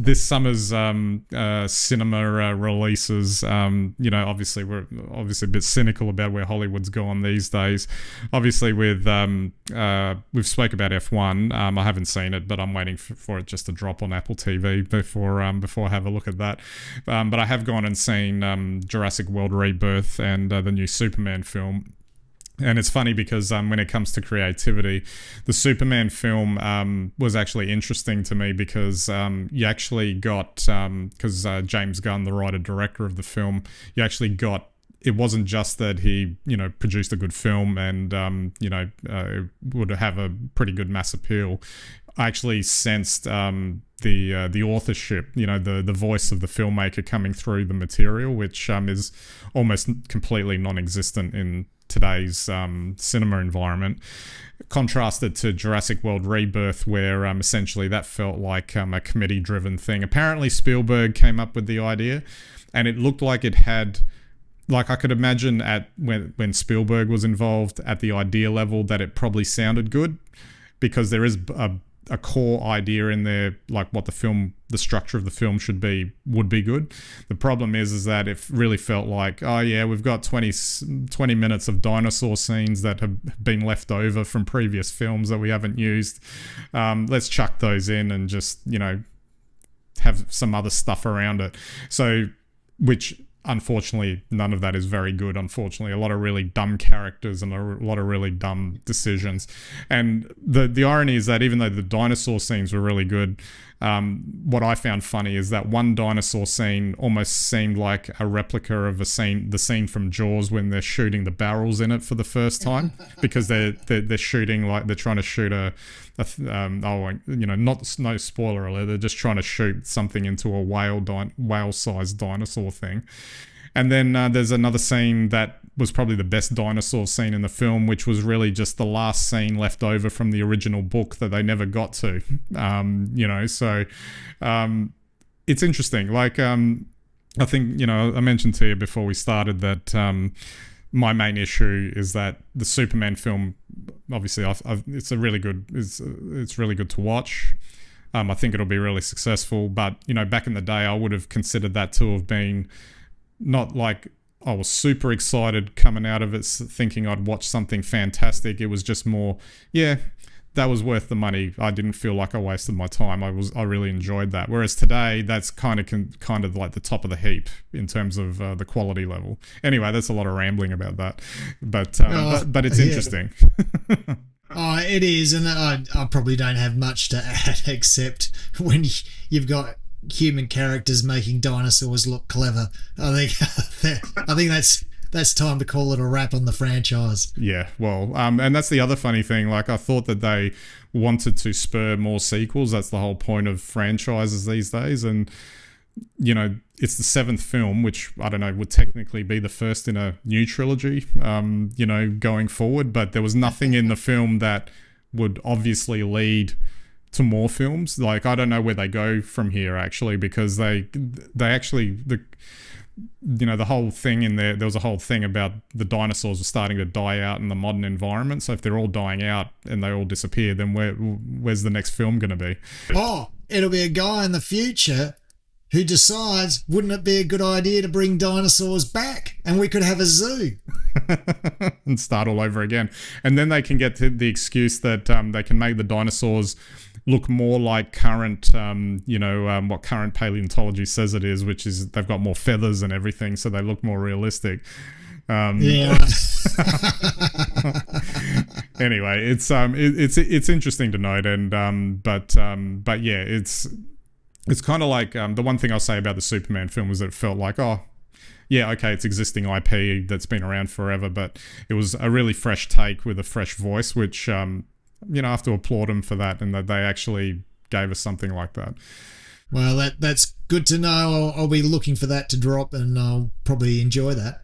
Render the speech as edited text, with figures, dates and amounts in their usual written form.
this summer's cinema releases, obviously we're obviously a bit cynical about where Hollywood's gone these days. Obviously, with we've spoke about F1. I haven't seen it, but I'm waiting for it just to drop on Apple TV before I have a look at that. But I have gone and seen Jurassic World Rebirth and the new Superman film. And it's funny because when it comes to creativity, the Superman film was actually interesting to me because you actually got, because James Gunn, the writer-director of the film, you actually got, it wasn't just that he, produced a good film and, it would have a pretty good mass appeal. I actually sensed the authorship, the voice of the filmmaker coming through the material, which is almost completely non-existent in today's cinema environment, contrasted to Jurassic World Rebirth, where essentially that felt like a committee-driven thing. Apparently Spielberg came up with the idea, and it looked like it had, like I could imagine when Spielberg was involved at the idea level that it probably sounded good, because there is a core idea in there, like what the structure of the film would be good. The problem is that it really felt like, oh yeah, we've got 20 minutes of dinosaur scenes that have been left over from previous films that we haven't used. Let's chuck those in and just, have some other stuff around it. So, which unfortunately, none of that is very good. Unfortunately, a lot of really dumb characters and a lot of really dumb decisions. And the irony is that even though the dinosaur scenes were really good, what I found funny is that one dinosaur scene almost seemed like a replica of the scene from Jaws when they're shooting the barrels in it for the first time, because they're shooting, like they're trying to shoot no spoiler alert, they're just trying to shoot something into a whale-sized dinosaur thing. And then there's another scene that was probably the best dinosaur scene in the film, which was really just the last scene left over from the original book that they never got to. So it's interesting. Like, I think, I mentioned to you before we started that my main issue is that the Superman film, obviously, it's really good to watch. I think it'll be really successful. But, back in the day, I would have considered that to have been not like I was super excited coming out of it thinking I'd watch something fantastic. It was just more, yeah, that was worth the money. I didn't feel like I wasted my time. I really enjoyed that. Whereas today, that's kind of like the top of the heap in terms of the quality level. Anyway, that's a lot of rambling about that, but it's interesting. Oh, it is, and I probably don't have much to add except when you've got human characters making dinosaurs look clever. I think that's time to call it a wrap on the franchise. Yeah, well, and that's the other funny thing. Like, I thought that they wanted to spur more sequels. That's the whole point of franchises these days. And, it's the 7th film, which, I don't know, would technically be the first in a new trilogy, going forward. But there was nothing in the film that would obviously lead to more films. Like, I don't know where they go from here, actually, because they actually, the whole thing in there was a whole thing about the dinosaurs were starting to die out in the modern environment. So if they're all dying out and they all disappear, then where's the next film going to be? Oh, it'll be a guy in the future who decides, wouldn't it be a good idea to bring dinosaurs back and we could have a zoo? And start all over again. And then they can get to the excuse that they can make the dinosaurs look more like current, what current paleontology says it is, which is they've got more feathers and everything, so they look more realistic. Yeah. Anyway, it's interesting to note, and but yeah, it's kind of like the one thing I'll say about the Superman film was that it felt like, oh, yeah, okay, it's existing IP that's been around forever, but it was a really fresh take with a fresh voice, which I have to applaud them for that, and that they actually gave us something like that. Well, that's good to know. I'll be looking for that to drop, and I'll probably enjoy that.